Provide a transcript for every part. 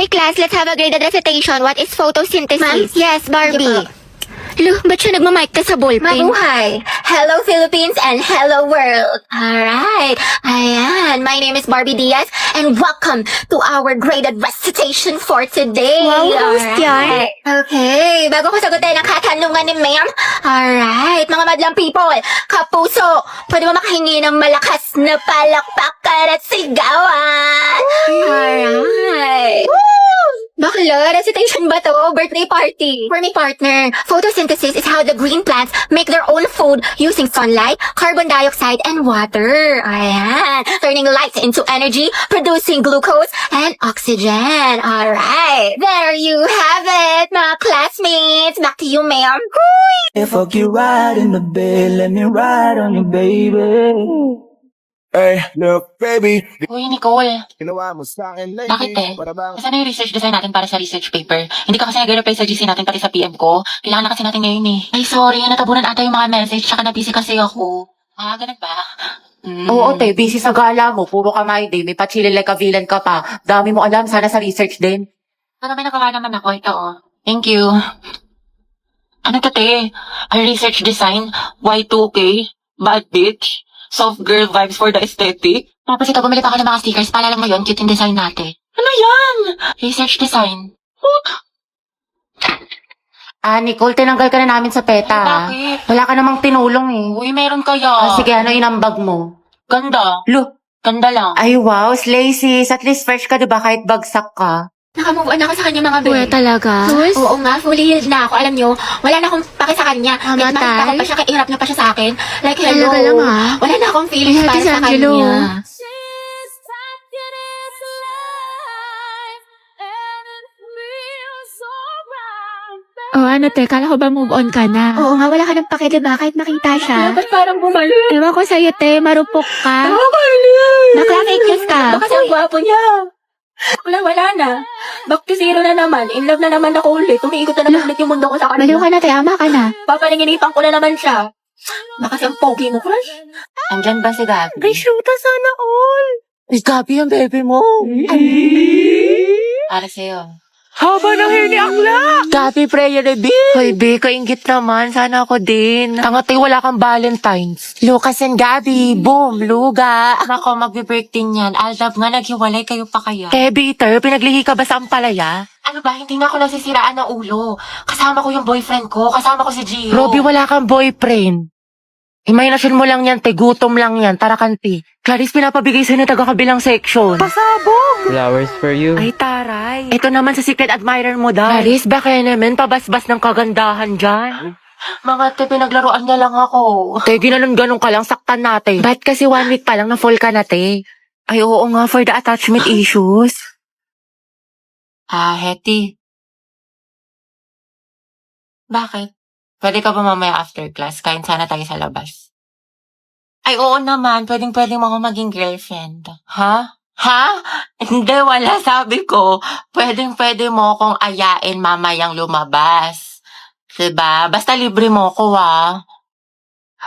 Okay, class, let's have a graded recitation. What is photosynthesis? Ma'am? Yes, Barbie. Look, ba't siya nagmamic ka sa ballpen? Mabuhay! Hello Philippines and hello world! Alright, ayan. My name is Barbie Diaz and welcome to our graded recitation for today. Wow, host yan. Okay, bago ko sagutin ang katanungan ni ma'am. Alright, mga madlang people, kapuso, pwede mo makahingi ng malakas na palakpakan at sigawan? Alright. Bakla, recitation ba to? Birthday party. For my partner, photosynthesis is how the green plants make their own food using sunlight, carbon dioxide, and water. Ayan. Turning light into energy, producing glucose and oxygen. Alright. There you have it, mga classmates. Back to you, ma'am. If I get right in the bed, let me ride on you, baby. Hey, look, baby. Uy, Nicole. Ginawa mo sa akin lately. Bakit eh? Para bang... Nasaan na yung research design natin para sa research paper? Hindi ka kasi nag-reply sa GC natin pati sa PM ko. Kailangan na kasi natin ngayon eh. Ay, sorry. Natabunan ata yung mga message. Tsaka na-busy kasi ako. Ah, ganun ba? Oo, te, busy sa gala mo. Puro ka my day. May pachili like a villain ka pa. Dami mo alam. Sana sa research din. Pero may nagawa naman ako. Ito oh. Thank you. Ano to, te? A research design? Y2K? Bad bitch? Soft girl vibes for the aesthetic? Tapos ito, bumili pa ako ng mga stickers. Paalala mo yun, cute yung design natin. Ano yan? Research design. Ah, Nicole, tinanggal ka na namin sa PETA. Ay, ah. bakit? Wala ka namang tinulong eh. Uy, meron kaya. Ah, sige, ano inambag mo? Ganda. Lo, Ganda lang. ay wow, slay sis. At least fresh ka, diba? Kahit bagsak ka. Nakamove on ako sa kanya, mga Uwe, talaga? Oo nga, fully healed na ako. Alam nyo, wala na akong pake sa kanya. Mamatay? Nakita ko pa siya, kairap na pa siya sa akin. Like, hello. Talaga lang, ah. Wala na akong feelings Ay, para Ate sa Angelo. kanya. Oh, ano te, kala ko ba move on ka na? Oo nga, wala ka ng pake, diba? Kahit makita siya. Ba't parang bumalik? Ewan ko sa'yo te, marupok ka. Bakla fake news ka. Kasi ang gwapo niya. Wala na. Back to zero na naman. In love na naman ako ulit. Umiikot na naman ulit yung mundo ko sa Baliw ka na te, ama ka na. Papalinginipan ko na naman siya. Baka siyang pogi mo, crush. Andyan ba si Gabi? Ay, shoota sana all. Ay, Gabi ang bebe mo. Para sa'yo. Haba ng hair ni Akla. Gabi, prayer na B. Hoy, B, kaingit naman. Sana ako din. Tangatay, wala kang Valentine's. Lucas and Gabi, boom, luga. Nako, magbe-birthday niyan. Aldab nga, naghiwalay kayo pa kaya. Eh, Peter, pinaglihi ka ba sa ampalaya? Ano ba, hindi na ako nasisiraan ng ulo. Kasama ko yung boyfriend ko. Kasama ko si Gio. Robby, wala kang boyfriend. Imahinasyon mo lang yan, te. Gutom lang yan. Tara, kanti. Clarice, pinapabigay sa'yo na taga-kabilang section. Pasabog! Flowers for you. Ay, taray. Ito naman sa secret admirer mo daw. Clarice, baka naman pabasbas ng kagandahan dyan. Mga te, pinaglaruan niya lang ako. Te, ginanon-ganon ka lang, saktan natin. Ba't kasi 1 week pa lang na full ka na, te? Ay, oo nga, for the attachment issues. Ah, Hetty. Bakit? Pwede ka ba mamaya after class? Kain sana tayo sa labas. Ay, oo naman. Pwedeng-pwede mo ako maging girlfriend. Ha? Ha? Hindi, wala. Sabi ko, pwedeng-pwede mo akong ayain mamayang lumabas. Diba? Basta libre mo ko,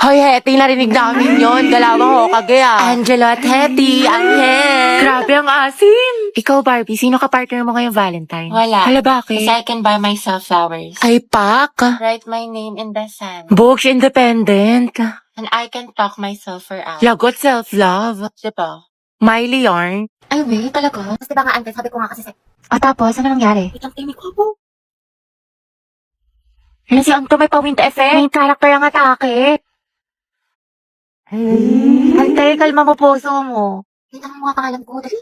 Hoy, Hetty, narinig namin yon. Dalawang ho kagaya. Angelo at Hetty, Angel. Grabe ang asin. Ikaw, Barbie, sino ka partner mo ngayong Valentine? Wala. Hala, bakit? Kasi I can buy myself flowers. Ay, pak. Write my name in the sand. Books independent. And I can talk myself for out. Lagot self-love. Diba? Miley yarn. Ay, wait, talaga? Tapos diba nga, Ante, sabi ko nga kasi O tapos, ano nangyari? Itang timig ko po. Ano si Anto may pa-wind effect? Main character ang atake. Ante, kalma mo puso mo. Kita mo mga pangalan ko, dali.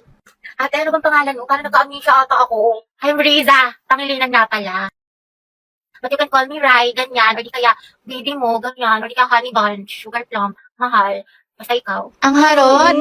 Ate, ano bang pangalan mo? Parang nagka-amnesia ata ako. I'm Riza. Pangilinan nga pala. But you can call me Rai, ganyan. Or di kaya baby mo, ganyan. Or di kaya honey bunch, sugar plum, mahal. Basta ikaw. Ang harot.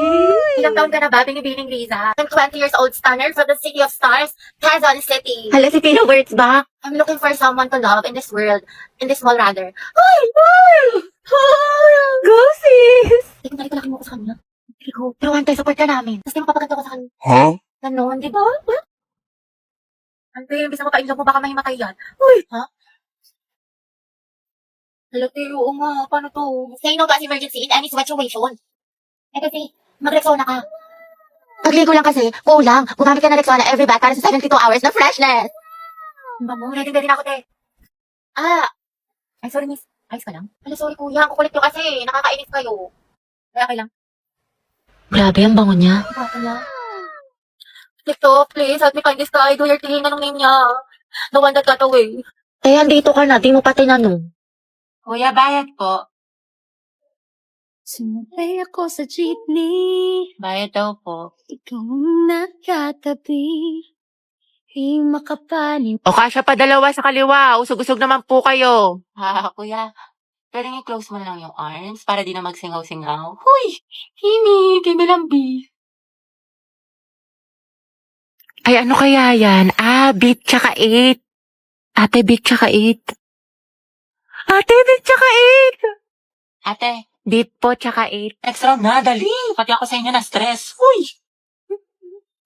Ilang taon ka na ba, binibining Riza? I'm 20 years old stunner from the city of stars, Quezon City. Hala, si Pino Words ba? I'm looking for someone to love in this world. In this world, rather. Ay! Ay! Ay! Go, sis! Hindi ko nalito mo ko sa kanya. Hindi ko. Pero Ante, support ka namin. Tapos di mapapaganda ko sa kanya. Huh? Ganon, di ba? Ante, imbis na mapainlove mo, baka mahimatay yan. Uy! Ha? Hello, oo nga. Paano to? Say no to as emergency in any situation. Eh kasi, mag-Rexona ka. Pagligo lang kasi, kulang. Gumamit ka ng Rexona every bath para sa 72 hours na freshness. Bango, ready na ako, te. Ay, sorry, miss. Ayos ka lang? Ala, sorry, kuya. Ang kukulit nyo kasi. Nakakainis kayo. Kaya okay lang. Grabe, ang bango niya. Baka na. TikTok, please, help me find this guy. Do your thing. Anong name niya? The one that got away. Eh, andito ka na. Di mo pa tinanong. Kuya, bayad po. Sumakay ako sa jeepney, Bayad daw po. ikaw ang nakatabi. Di makapanin. O kasya pa dalawa sa kaliwa. Usog-usog naman po kayo. Kuya, pwedeng i-close mo lang yung arms para di na magsingaw-singaw. Huy! Himi! Kay Melambi. Ay, ano kaya yan? Beat tsaka 8. Ate, beat tsaka 8. Ate, beat tsaka Ate, 8. Beat po tsaka 8. next round na, dali. Pati ako sa inyo na stress. Huy!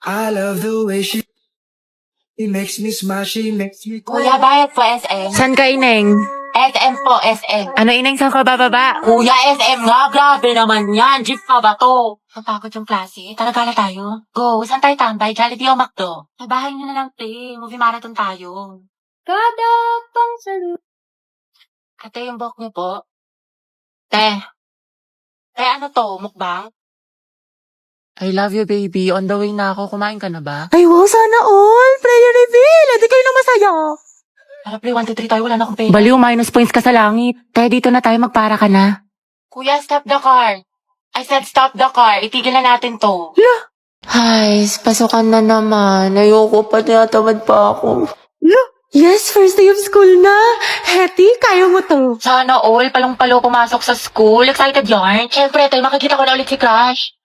I love the way she makes me smile, she makes me Kuya, bayad po SM. San ka, Ineng? SM po, SM. Ano, Ineng, saan ka bababa? Kuya, SM nga. Grabe naman yan. Jeep pa ba to? Napagod yung klase. Tara, gala tayo. Go. Saan tayo tambay? Jollibee o McDo? Sa bahay nyo na lang, te. Movie marathon tayo. Kada pang salut. Ate, yung buhok niyo po. Te. Ano to? Mukbang? I love you, baby. On the way na ako. Kumain ka na ba? Ay, wow, sana all. Prayer reveal. Hindi kayo na masaya. Tara, play 1, 2, 3 tayo. Wala na akong pera. Baliw, minus points ka sa langit. Kaya dito na tayo, magpara ka na. Kuya, stop the car. I said stop the car. Itigil na natin to. Ay, pasukan na naman. Ayoko pa, tinatamad pa ako. Yes, first day of school na. Hetty, kaya mo to. Sana all, palong-palo pumasok sa school. Excited yarn. Siyempre, tayo makikita ko na ulit si Crush.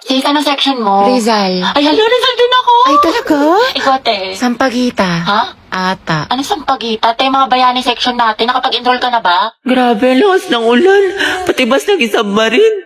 Sis, anong section mo? Rizal. Ay, hello, Rizal din ako. Ay, talaga? Ikaw, te. Sampagita. Ha? Ata. Ano sampagita? Te, mga bayani section natin. Nakapag-enroll ka na ba? Grabe, lakas ng ulan. Pati bas naging submarine.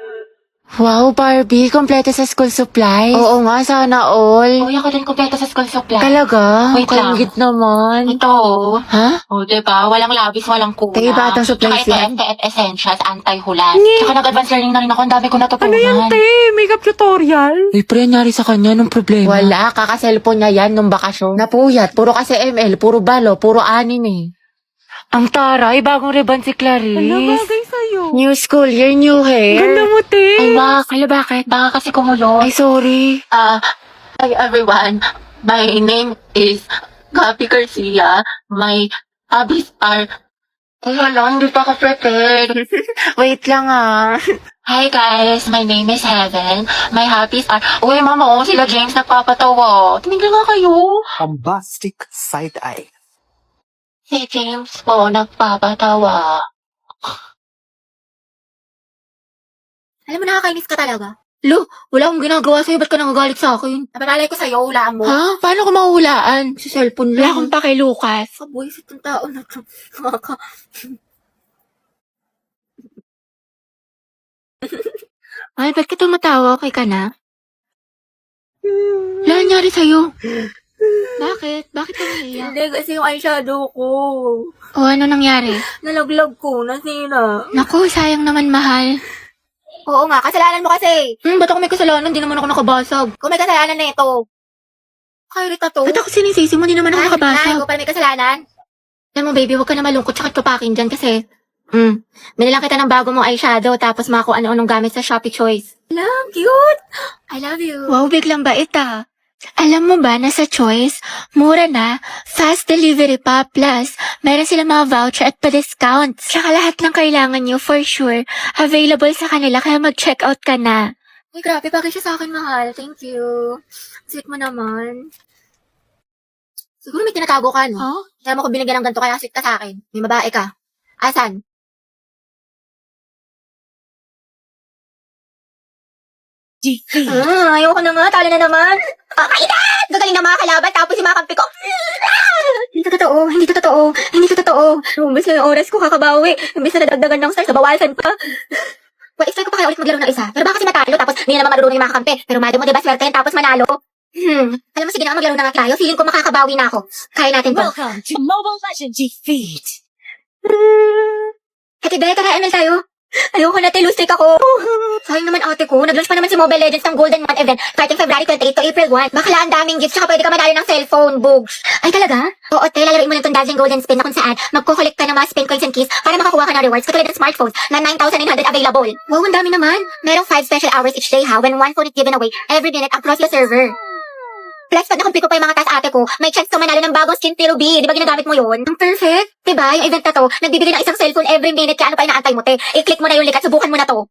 Wow, Barbie, kompleto sa school supply. Oo nga, sana all. Uy, ako din kumpleto sa school supply. Talaga? Wait lang. Kaingit naman. Ito, oh. Ha? O, diba? Walang labis, walang kuna. Te, batang supplies Tsaka yan. ito, FTF Essentials, anti-hulan. Tsaka nag-advance learning na rin ako. Ang dami ko natutunan. Makeup tutorial? Uy, pre, nangyari sa kanya nung problema. Wala, kaka-cellphone niya yan nung bakasyon. Napuyat, puro kasi ML, puro balo, puro anin eh. Ang taray, bagong ribbon si Clarice. Ano bagay sa'yo? New school year, new hair. Ganda mo, te. Ay, wak. Kala bakit? Baka kasi kumulo. Ay, sorry. Hi everyone. My name is Gabi Garcia. My hobbies are... Ay, wala, hindi pa ako prepared. Wait lang ah. Hi guys, my name is Heaven. My hobbies are... Uy, mama, oh, sila James nagpapatawa. Tumigil nga kayo. bombastic side eye. Si James po nagpapatawa. Alam mo, nakakainis ka talaga. Lo, wala akong ginagawa sa'yo. Ba't ka nangagalit sa akin? Napapalay ko sa'yo, hulaan mo. Ha? Paano ko mahulaan? Sa cellphone Wala lang. akong pake, Lucas. Sa buwisit ng tao na to. Ay, ba't ka tumatawa? Okay ka na? Wala nangyari sa'yo. Bakit? Bakit ka naiyak? Hindi, kasi yung eyeshadow ko. O ano nangyari? Nalaglag ko, nasira. Naku, sayang naman mahal. Oo nga, kasalanan mo kasi. Ba't ako may kasalanan? Di naman ako nakabasag. Kung may kasalanan na ito. Kairita to. Ba't ako sinisisi mo? Di naman ako Ay, nakabasag. ko pala may kasalanan. Alam mo, baby, huwag ka na malungkot tsaka tupakin dyan kasi, binilang kita ng bago mong eyeshadow tapos mga kung ano-anong gamit sa Shopee Choice. Lang, cute. I love you. Wow, biglang bait ah. Alam mo ba na sa Choice, mura na, fast delivery pa, plus, meron silang mga voucher at pa-discounts. Tsaka lahat ng kailangan nyo, for sure, available sa kanila, kaya mag-check out ka na. Uy, grabe, bagay siya sa akin, mahal. Thank you. Sweet mo naman. Siguro may tinatago ka, no? Huh? Kaya mo ko binigyan ng ganito, kaya sweet ka sa akin. May babae ka. Asan? Ayoko na nga, talo na naman. Kakainat! Gagaling na mga kalaban, tapos yung mga kampi ko. Hindi to totoo, hindi to totoo, hindi to totoo. Umbes na yung oras ko kakabawi. Umbes na nadagdagan ng stars, nabawasan pa. Well, expect ko pa kaya ulit maglaro ng isa. Pero baka kasi matalo, tapos hindi na naman marunong yung mga kampi. Pero madam mo, diba, swerte yan, tapos manalo. Alam mo, sige na nga, maglaro na nga tayo. Feeling ko makakabawi na ako. Kaya natin to. Welcome to Mobile Legends Defeat. Happy birthday, tara, ML tayo. Ayoko na, telusik ako. Sayang naman ate ko, nag-launch pa naman si Mobile Legends ng Golden Month event starting February 28 to April 1. Bakla ang daming gifts, tsaka pwede ka manalo ng cellphone, bugs. Ay talaga? Oo, te, lalaroin mo lang itong Dazzling Golden Spin na kung saan magko-collect ka ng mga spin coins and keys para makakuha ka ng rewards katulad ng smartphones na 9,900 available. Wow, ang dami naman. Merong 5 special hours each day ha, when one phone is given away every minute across the server. Plus, pag nakumpi ko pa yung mga task ate ko, may chance ka manalo ng bagong skin Tiro B. Di ba ginagamit mo yun? Ang perfect. Diba? Yung event na to, nagbibigay ng isang cellphone every minute. Kaya ano pa inaantay mo, te? I-click mo na yung link at subukan mo na to.